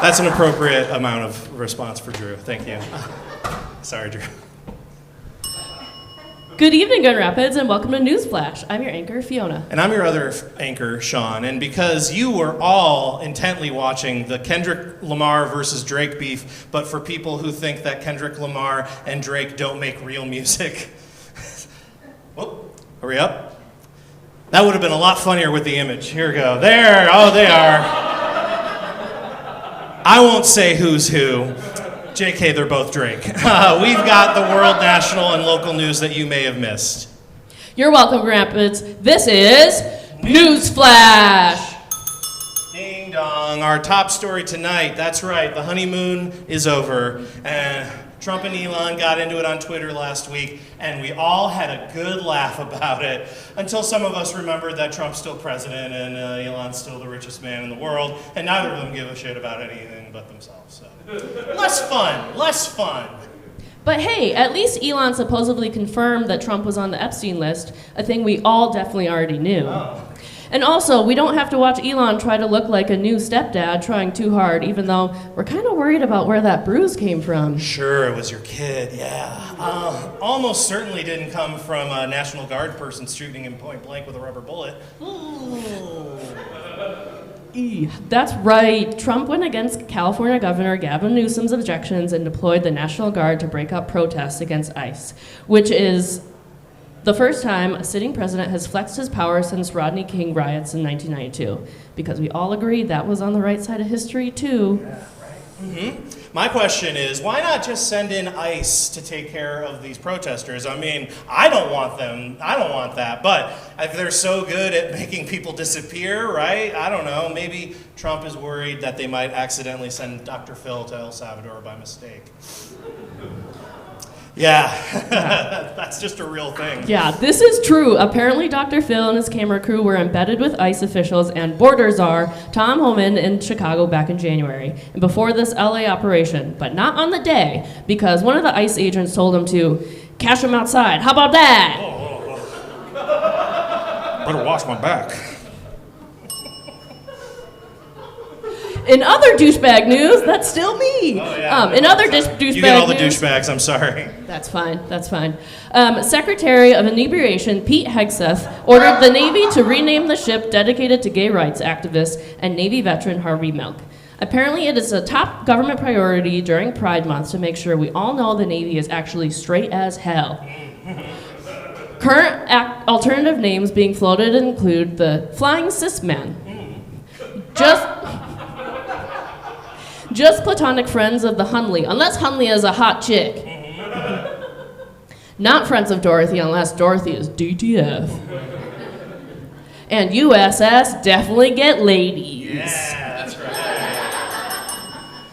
That's an appropriate amount of response for Drew. Thank you. Sorry, Drew. Good evening, Grand Rapids, and welcome to NewsFlash. I'm your anchor, Fiona. And I'm your other anchor, Sean. And because you were all intently watching the Kendrick Lamar versus Drake beef, but for people who think that Kendrick Lamar and Drake don't make real music, whoop, hurry up. That would have been a lot funnier with the image. Here we go. There, oh, they are. I won't say who's who. JK, they're both Drake. We've got the world, national, and local news that you may have missed. You're welcome, Grand Rapids. This is NewsFlash. Ding dong. Our top story tonight, that's right, the honeymoon is over. Trump and Elon got into it on Twitter last week, and we all had a good laugh about it until some of us remembered that Trump's still president and Elon's still the richest man in the world, and neither of them give a shit about anything but themselves. So. Less fun. But hey, at least Elon supposedly confirmed that Trump was on the Epstein list, a thing we all definitely already knew. Oh. And also, we don't have to watch Elon try to look like a new stepdad trying too hard, even though we're kind of worried about where that bruise came from. Sure, it was your kid, yeah. Almost certainly didn't come from a National Guard person shooting him point blank with a rubber bullet. That's right. Trump went against California Governor Gavin Newsom's objections and deployed the National Guard to break up protests against ICE, which is the first time a sitting president has flexed his power since Rodney King riots in 1992, because we all agree that was on the right side of history, too. Yeah, right. Mm-hmm. My question is, why not just send in ICE to take care of these protesters? I mean, I don't want that, but if they're so good at making people disappear, right? I don't know, maybe Trump is worried that they might accidentally send Dr. Phil to El Salvador by mistake. Yeah, that's just a real thing. Yeah, this is true. Apparently, Dr. Phil and his camera crew were embedded with ICE officials and border czar Tom Homan in Chicago back in January, and before this LA operation, but not on the day, because one of the ICE agents told him to cash him outside. How about that? Better wash my back. In other douchebag news, that's still me. Oh, yeah. In other douchebag news... You get all the douchebags, I'm sorry. That's fine. Secretary of Inebriation Pete Hegseth ordered the Navy to rename the ship dedicated to gay rights activist and Navy veteran Harvey Milk. Apparently, it is a top government priority during Pride Month to make sure we all know the Navy is actually straight as hell. Current alternative names being floated include the Flying Cis Man. Just platonic friends of the Hunley, unless Hunley is a hot chick. Not friends of Dorothy, unless Dorothy is DTF. And USS definitely get ladies. Yeah, that's right.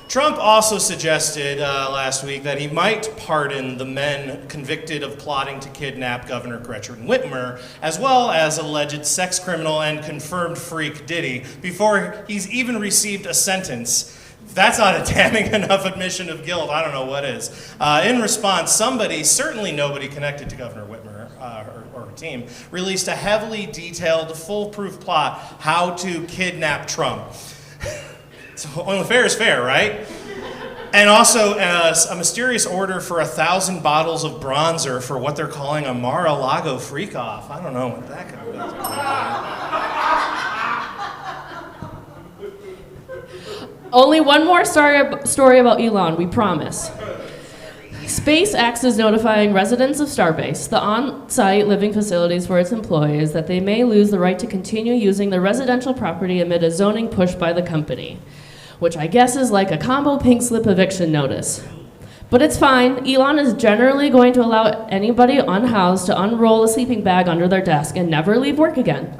Trump also suggested last week that he might pardon the men convicted of plotting to kidnap Governor Gretchen Whitmer, as well as alleged sex criminal and confirmed freak Diddy, before he's even received a sentence. If that's not a damning enough admission of guilt, I don't know what is. In response, certainly nobody connected to Governor Whitmer or her team, released a heavily detailed, foolproof plot how to kidnap Trump. So only fair is fair, right? And also a mysterious order for 1,000 bottles of bronzer for what they're calling a Mar-a-Lago freak-off. I don't know what that could be. Only one more story about Elon, we promise. SpaceX is notifying residents of Starbase, the on-site living facilities for its employees, that they may lose the right to continue using the residential property amid a zoning push by the company, which I guess is like a combo pink slip eviction notice. But it's fine. Elon is generally going to allow anybody unhoused to unroll a sleeping bag under their desk and never leave work again.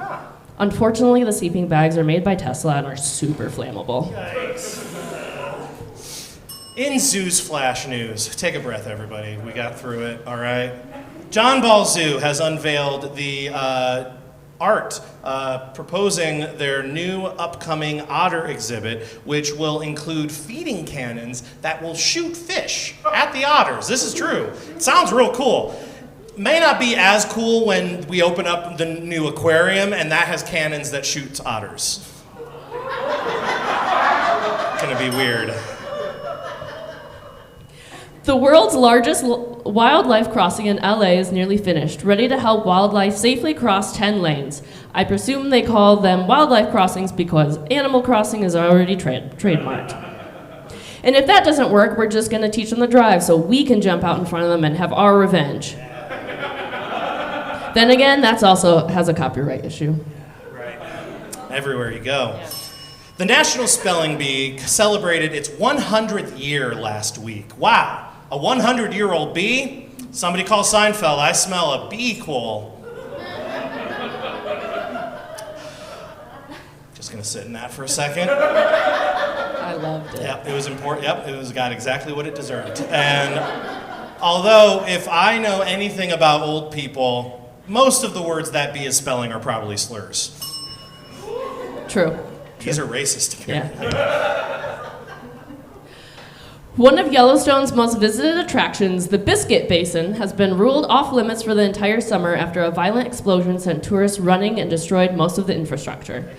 Unfortunately, the sleeping bags are made by Tesla and are super flammable. Yikes. In NewsFlash news, take a breath, everybody. We got through it, all right? John Ball Zoo has unveiled the art proposing their new upcoming otter exhibit, which will include feeding cannons that will shoot fish at the otters. This is true. It sounds real cool. May not be as cool when we open up the new aquarium and that has cannons that shoot otters. going to be weird. The world's largest wildlife crossing in LA is nearly finished, ready to help wildlife safely cross 10 lanes. I presume they call them wildlife crossings because Animal Crossing is already trademarked. And if that doesn't work, we're just going to teach them the drive so we can jump out in front of them and have our revenge. Then again, that's also has a copyright issue. Right. Everywhere you go. Yeah. The National Spelling Bee celebrated its 100th year last week. Wow. A 100-year-old bee? Somebody call Seinfeld. I smell a bee-quel. Just gonna sit in that for a second. I loved it. Yep, it was important. Yep, it got exactly what it deserved. And although if I know anything about old people, most of the words that bee is spelling are probably slurs. True. These are racist. Yeah. One of Yellowstone's most visited attractions, the Biscuit Basin, has been ruled off limits for the entire summer after a violent explosion sent tourists running and destroyed most of the infrastructure.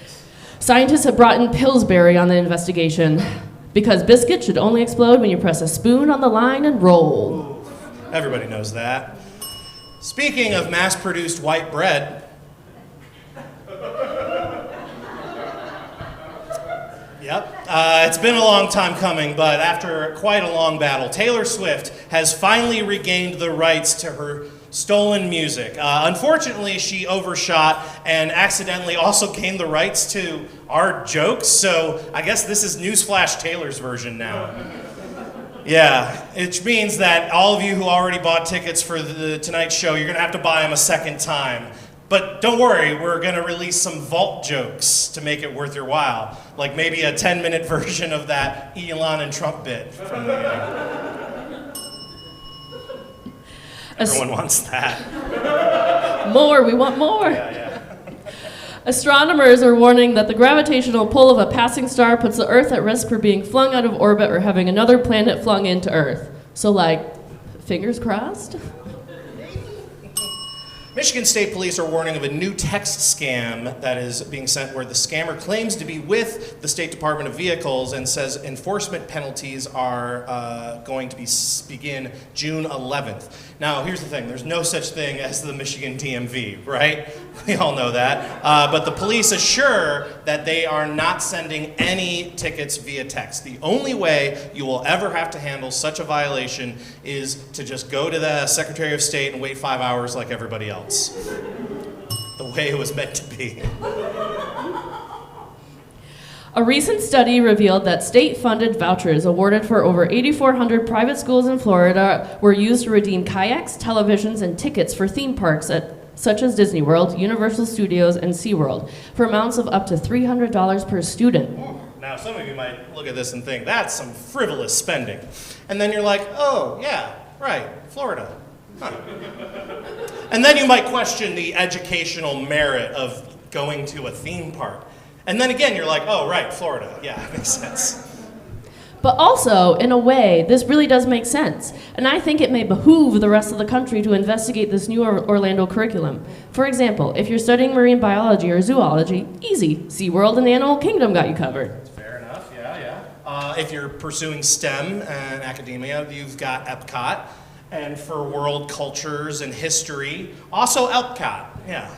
Scientists have brought in Pillsbury on the investigation because biscuits should only explode when you press a spoon on the line and roll. Everybody knows that. Speaking of mass-produced white bread, yep. It's been a long time coming, but after quite a long battle, Taylor Swift has finally regained the rights to her stolen music. Unfortunately, she overshot and accidentally also gained the rights to our jokes, so I guess this is NewsFlash Taylor's version now. Yeah, which means that all of you who already bought tickets for the tonight's show, you're going to have to buy them a second time. But don't worry, we're going to release some vault jokes to make it worth your while. Like maybe a 10-minute version of that Elon and Trump bit from the beginning. Everyone wants that. More, we want more. Yeah. Astronomers are warning that the gravitational pull of a passing star puts the Earth at risk for being flung out of orbit or having another planet flung into Earth. So fingers crossed? Michigan State Police are warning of a new text scam that is being sent where the scammer claims to be with the State Department of Vehicles and says enforcement penalties are going to begin June 11th. Now, here's the thing. There's no such thing as the Michigan DMV, right? We all know that. But the police assure that they are not sending any tickets via text. The only way you will ever have to handle such a violation is to just go to the Secretary of State and wait 5 hours like everybody else. The way it was meant to be. A recent study revealed that state-funded vouchers awarded for over 8,400 private schools in Florida were used to redeem kayaks, televisions, and tickets for theme parks such as Disney World, Universal Studios, and SeaWorld for amounts of up to $300 per student. Now, some of you might look at this and think, that's some frivolous spending. And then you're like, oh, yeah, right, Florida. Huh. And then you might question the educational merit of going to a theme park. And then again, you're like, oh, right, Florida. Yeah, it makes sense. But also, in a way, this really does make sense. And I think it may behoove the rest of the country to investigate this new Orlando curriculum. For example, if you're studying marine biology or zoology, easy. SeaWorld and the Animal Kingdom got you covered. Fair enough, yeah. If you're pursuing STEM and academia, you've got Epcot. And for world cultures and history, also Epcot, yeah.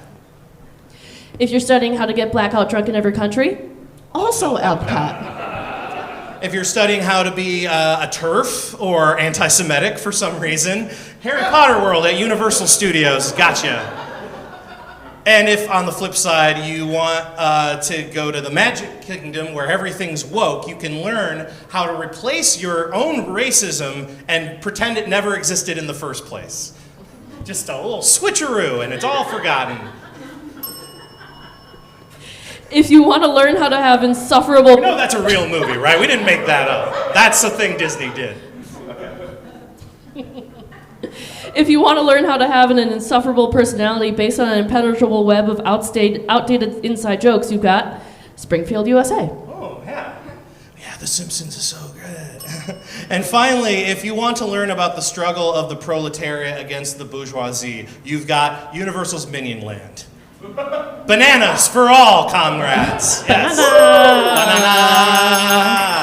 If you're studying how to get blackout drunk in every country, also Epcot. If you're studying how to be a TERF or anti-Semitic for some reason, Harry Potter World at Universal Studios, gotcha. And if, on the flip side, you want to go to the Magic Kingdom where everything's woke, you can learn how to replace your own racism and pretend it never existed in the first place. Just a little switcheroo, and it's all forgotten. If you want to learn how to have insufferable... You know that's a real movie, right? We didn't make that up. That's the thing Disney did. If you want to learn how to have an insufferable personality based on an impenetrable web of outdated inside jokes, you've got Springfield, USA. Oh, yeah. Yeah, The Simpsons is so good. And finally, if you want to learn about the struggle of the proletariat against the bourgeoisie, you've got Universal's Minion Land. Bananas for all, comrades. Yes. Banana.